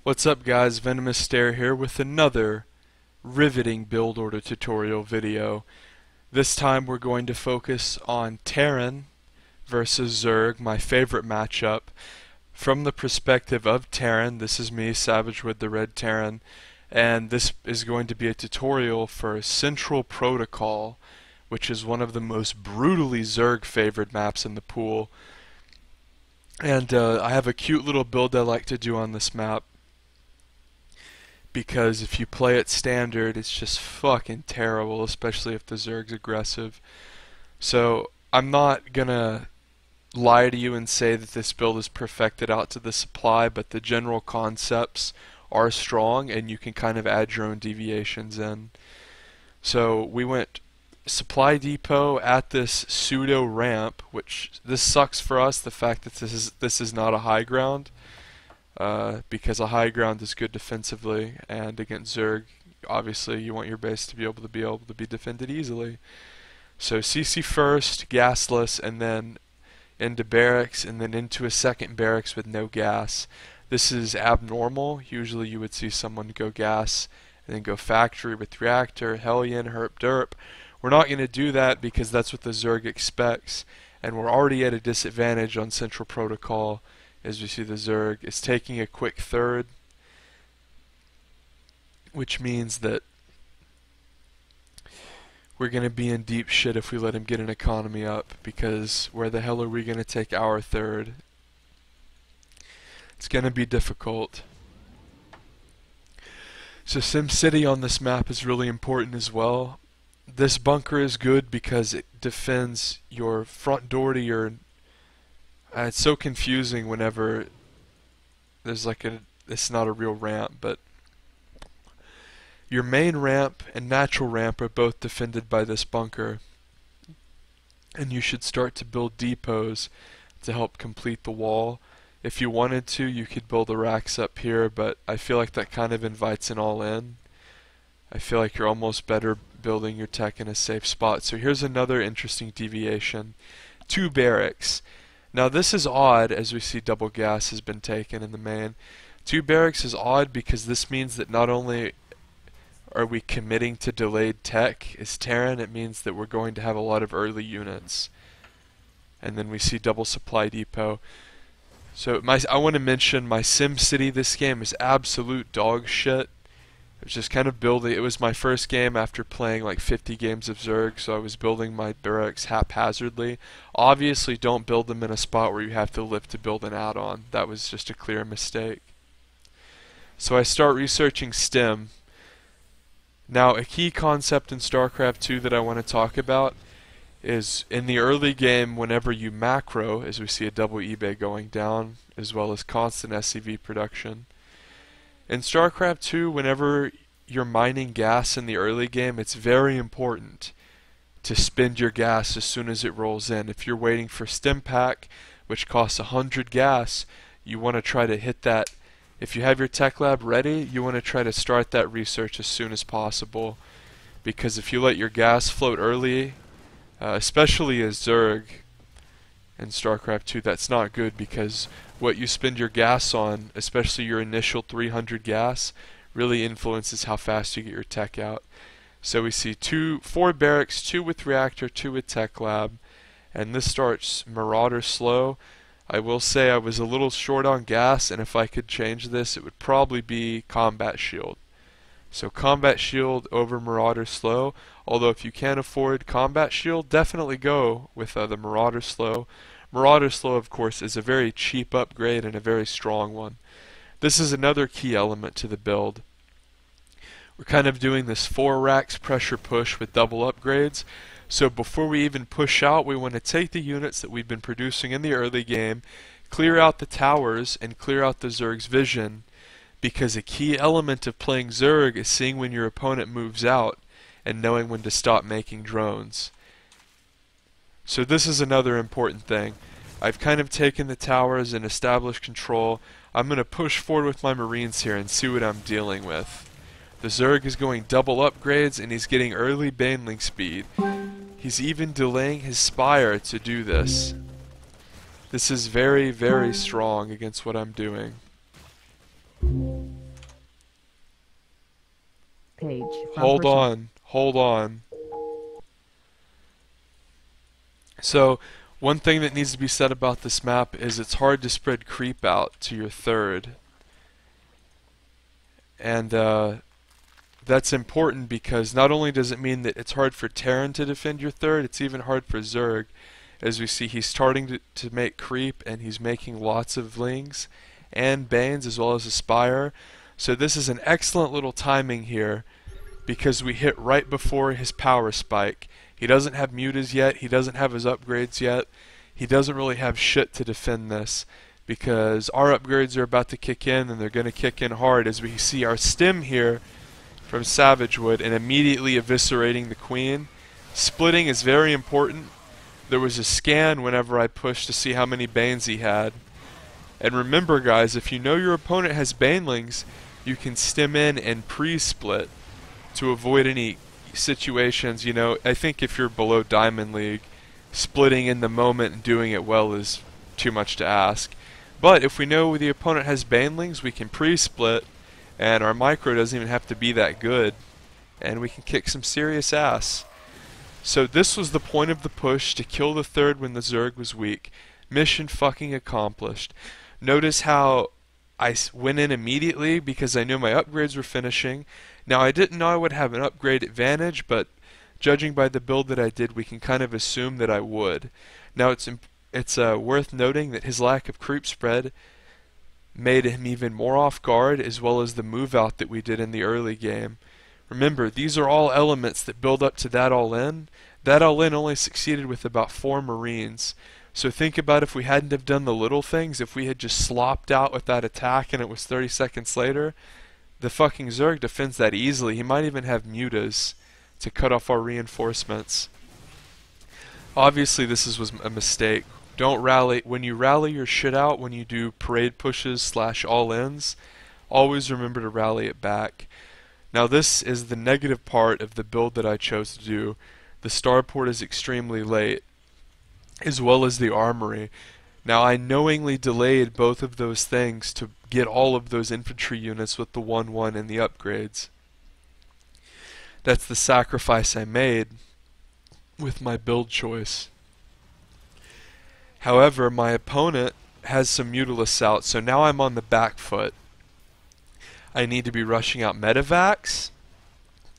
What's up guys, VenomousStare here with another riveting build order tutorial video. This time we're going to focus on Terran versus Zerg, my favorite matchup. From the perspective of Terran, this is me, Savage with the Red Terran, and this is going to be a tutorial for Central Protocol, which is one of the most brutally Zerg favored maps in the pool. And I have a cute little build I like to do on this map, because if you play it standard, it's just fucking terrible, especially if the Zerg's aggressive. So I'm not gonna lie to you and say that this build is perfected out to the supply, but the general concepts are strong and you can kind of add your own deviations in. So we went supply depot at this pseudo ramp, which this sucks for us, the fact that this is not a high ground. Because a high ground is good defensively, and against Zerg, obviously you want your base to be able to be defended easily. So CC first, gasless, and then into barracks, and then into a second barracks with no gas. This is abnormal. Usually you would see someone go gas and then go factory with reactor, Hellion, herp derp. We're not going to do that because that's what the Zerg expects, and we're already at a disadvantage on Central Protocol. As we see, the Zerg is taking a quick third, which means that we're going to be in deep shit if we let him get an economy up, because where the hell are we going to take our third? It's going to be difficult. So SimCity on this map is really important as well. This bunker is good because it defends your front door to your... it's so confusing whenever there's like it's not a real ramp, but your main ramp and natural ramp are both defended by this bunker, and you should start to build depots to help complete the wall. If you wanted to, you could build the racks up here, but I feel like that kind of invites an all-in. I feel like you're almost better building your tech in a safe spot. So here's another interesting deviation. 2 barracks. Now this is odd, as we see double gas has been taken in the main. 2 barracks is odd because this means that not only are we committing to delayed tech as Terran, it means that we're going to have a lot of early units. And then we see double supply depot. So I want to mention my SimCity this game is absolute dog shit. It was just kind of building. It was my first game after playing like 50 games of Zerg, so I was building my barracks haphazardly. Obviously, don't build them in a spot where you have to live to build an add-on. That was just a clear mistake. So I start researching STEM. Now, a key concept in StarCraft 2 that I want to talk about is in the early game, whenever you macro, as we see a double eBay going down, as well as constant SCV production. In StarCraft 2, whenever you're mining gas in the early game, it's very important to spend your gas as soon as it rolls in. If you're waiting for Stim Pack, which costs 100 gas, you want to try to hit that. If you have your tech lab ready, you want to try to start that research as soon as possible, because if you let your gas float early, especially as Zerg in StarCraft 2, that's not good, because what you spend your gas on, especially your initial 300 gas, really influences how fast you get your tech out. So we see 4 barracks, 2 with reactor, 2 with tech lab, and this starts Marauder slow. I will say I was a little short on gas, and if I could change this, it would probably be combat shield. So combat shield over Marauder slow, although if you can't afford combat shield, definitely go with the Marauder slow. Marauder slow, of course, is a very cheap upgrade and a very strong one. This is another key element to the build. We're kind of doing this 4 racks pressure push with double upgrades. So before we even push out, we want to take the units that we've been producing in the early game, clear out the towers, and clear out the Zerg's vision, because a key element of playing Zerg is seeing when your opponent moves out and knowing when to stop making drones. So this is another important thing. I've kind of taken the towers and established control. I'm going to push forward with my Marines here and see what I'm dealing with. The Zerg is going double upgrades and he's getting early baneling speed. He's even delaying his Spire to do this. This is very, very strong against what I'm doing. page. Hold on. Hold on. So, one thing that needs to be said about this map is it's hard to spread creep out to your third. And that's important because not only does it mean that it's hard for Terran to defend your third, it's even hard for Zerg. As we see, he's starting to make creep, and he's making lots of lings and banes as well as aspire. So this is an excellent little timing here because we hit right before his power spike. He doesn't have mutas yet, he doesn't have his upgrades yet, he doesn't really have shit to defend this because our upgrades are about to kick in, and they're going to kick in hard as we see our stem here from Savagewood and immediately eviscerating the queen. Splitting is very important. There was a scan whenever I pushed to see how many banes he had. And remember guys, if you know your opponent has banelings, you can stem in and pre-split to avoid any situations. You know, I think if you're below Diamond League, splitting in the moment and doing it well is too much to ask. But if we know the opponent has banelings, we can pre-split, and our micro doesn't even have to be that good, and we can kick some serious ass. So this was the point of the push, to kill the third when the Zerg was weak. Mission fucking accomplished. Notice how I went in immediately because I knew my upgrades were finishing. Now I didn't know I would have an upgrade advantage, but judging by the build that I did, we can kind of assume that I would. Now it's worth noting that his lack of creep spread made him even more off guard, as well as the move out that we did in the early game. Remember, these are all elements that build up to that all-in. That all-in only succeeded with about 4 Marines. So think about if we hadn't have done the little things, if we had just slopped out with that attack and it was 30 seconds later, the fucking Zerg defends that easily. He might even have mutas to cut off our reinforcements. Obviously this was a mistake. Don't rally. When you rally your shit out, when you do parade pushes / all-ins, always remember to rally it back. Now this is the negative part of the build that I chose to do. The starport is extremely late, as well as the armory. Now I knowingly delayed both of those things to get all of those infantry units with the 1-1 and the upgrades. That's the sacrifice I made with my build choice. However, my opponent has some mutalists out, so now I'm on the back foot. I need to be rushing out medevacs,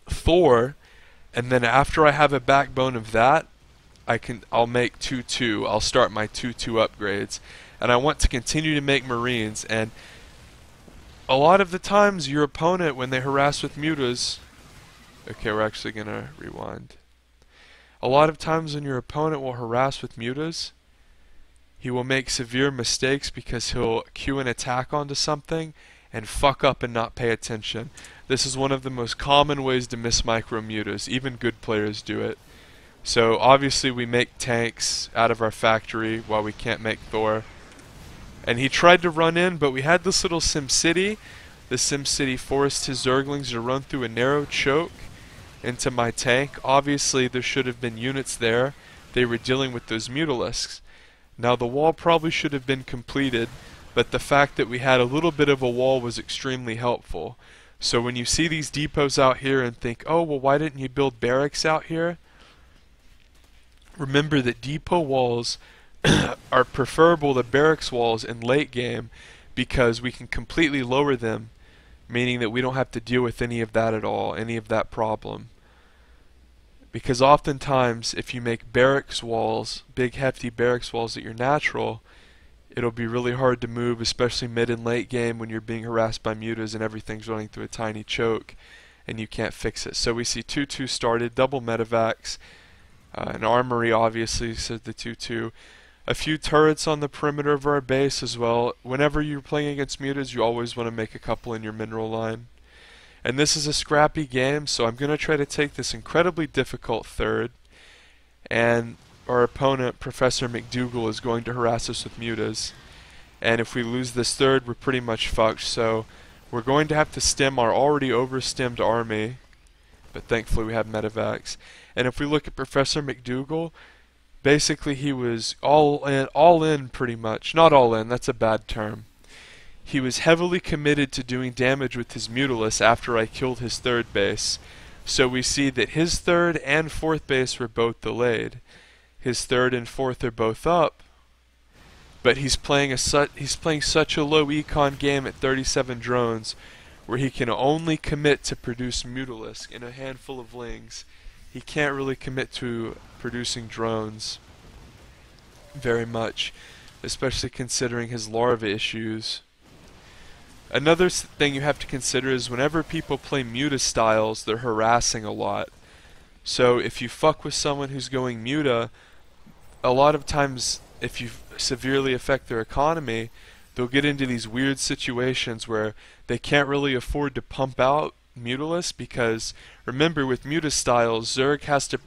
Thor, and then after I have a backbone of that, I'll make 2-2. I'll start my 2-2 upgrades, and I want to continue to make Marines. And a lot of the times, your opponent, when they harass with mutas, okay, we're actually gonna rewind. A lot of times, when your opponent will harass with mutas, he will make severe mistakes because he'll queue an attack onto something and fuck up and not pay attention. This is one of the most common ways to miss micro mutas. Even good players do it. So obviously we make tanks out of our factory while we can't make Thor. And he tried to run in, but we had this little SimCity. The SimCity forced his Zerglings to run through a narrow choke into my tank. Obviously there should have been units there. They were dealing with those mutalisks. Now the wall probably should have been completed, but the fact that we had a little bit of a wall was extremely helpful. So when you see these depots out here and think, oh well, why didn't you build barracks out here? Remember that depot walls are preferable to barracks walls in late game because we can completely lower them, meaning that we don't have to deal with any of that at all, any of that problem. Because oftentimes if you make barracks walls, big hefty barracks walls at your natural, it'll be really hard to move, especially mid and late game when you're being harassed by mutas and everything's running through a tiny choke and you can't fix it. So we see 2-2 started, double medevacs, an armory obviously, so the 2-2. A few turrets on the perimeter of our base as well. Whenever you're playing against mutas, you always want to make a couple in your mineral line. And this is a scrappy game, so I'm going to try to take this incredibly difficult third, and our opponent, Professor McDougal, is going to harass us with mutas. And if we lose this third, we're pretty much fucked. So we're going to have to stem our already overstemmed army, but thankfully we have medevacs. And if we look at Professor McDougal, basically he was all in pretty much. Not all in, that's a bad term. he was heavily committed to doing damage with his Mutalisk after I killed his third base. So we see that his third and fourth base were both delayed. His third and fourth are both up, but he's playing such a low econ game at 37 drones where he can only commit to produce Mutalisk in a handful of lings. He can't really commit to producing drones very much, especially considering his larva issues. Another thing you have to consider is whenever people play Muta styles, they're harassing a lot. So if you fuck with someone who's going Muta, a lot of times if you severely affect their economy, they'll get into these weird situations where they can't really afford to pump out Mutalisk, because remember, with Muta styles, Zerg has to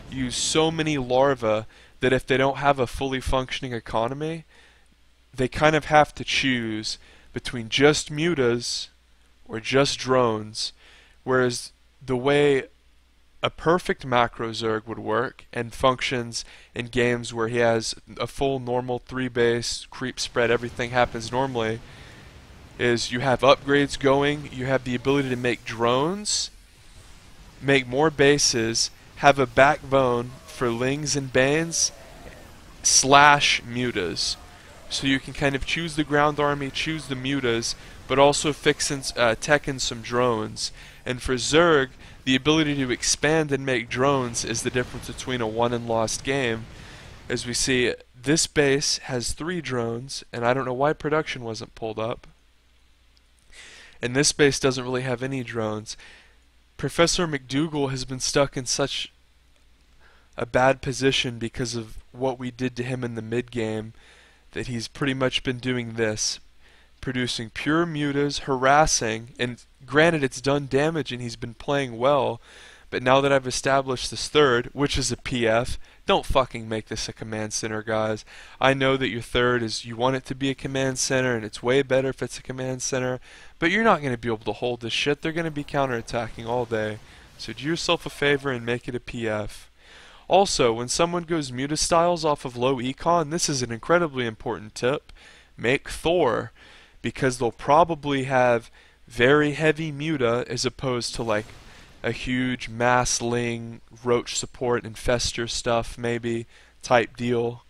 use so many larvae that if they don't have a fully functioning economy, they kind of have to choose between just mutas or just drones, whereas the way a perfect macro Zerg would work and functions in games where he has a full normal 3 base, creep spread, everything happens normally, is you have upgrades going, you have the ability to make drones, make more bases, have a backbone for lings and banes, / mutas. So you can kind of choose the ground army, choose the mutas, but also tech in some drones. And for Zerg, the ability to expand and make drones is the difference between a won and lost game. As we see, this base has 3 drones, and I don't know why production wasn't pulled up. And this base doesn't really have any drones. Professor McDougal has been stuck in such a bad position because of what we did to him in the mid game that he's pretty much been doing this, producing pure mutas, harassing, and granted it's done damage and he's been playing well, but now that I've established this third, which is a PF, don't fucking make this a command center, guys. I know that your third is, you want it to be a command center, and it's way better if it's a command center, but you're not going to be able to hold this shit. They're going to be counterattacking all day. So do yourself a favor and make it a PF. Also, when someone goes Muta styles off of low econ, this is an incredibly important tip. Make Thor, because they'll probably have very heavy Muta as opposed to like a huge mass ling, roach support, infester stuff maybe type deal.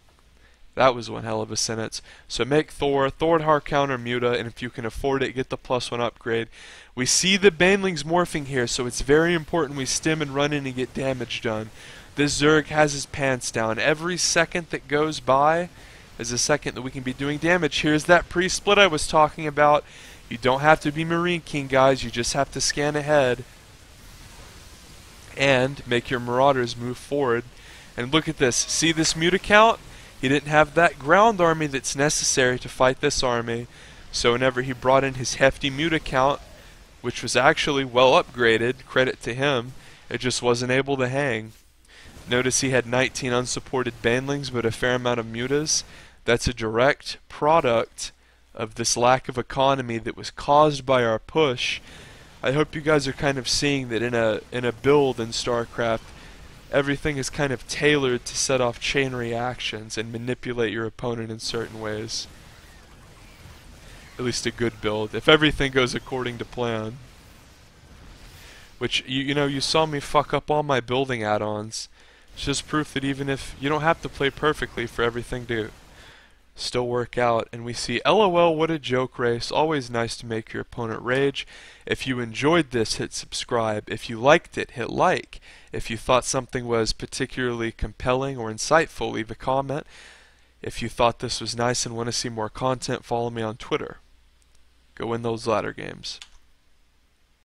That was one hell of a sentence. So make Thor hard counter Muta, and if you can afford it, get the +1 upgrade. We see the banelings morphing here, so it's very important we stim and run in and get damage done. This Zerg has his pants down. Every second that goes by is a second that we can be doing damage. Here's that pre-split I was talking about. You don't have to be Marine King, guys. You just have to scan ahead and make your Marauders move forward. And look at this. See this Muta count? He didn't have that ground army that's necessary to fight this army. So whenever he brought in his hefty Muta count, which was actually well upgraded, credit to him, it just wasn't able to hang. Notice he had 19 unsupported banelings but a fair amount of mutas. That's a direct product of this lack of economy that was caused by our push. I hope you guys are kind of seeing that in a build in StarCraft, everything is kind of tailored to set off chain reactions and manipulate your opponent in certain ways. At least a good build, if everything goes according to plan. Which, you know, you saw me fuck up all my building add-ons. It's just proof that even if you don't have to play perfectly for everything to still work out. And we see, LOL, what a joke race. Always nice to make your opponent rage. If you enjoyed this, hit subscribe. If you liked it, hit like. If you thought something was particularly compelling or insightful, leave a comment. If you thought this was nice and want to see more content, follow me on Twitter. Go win those ladder games.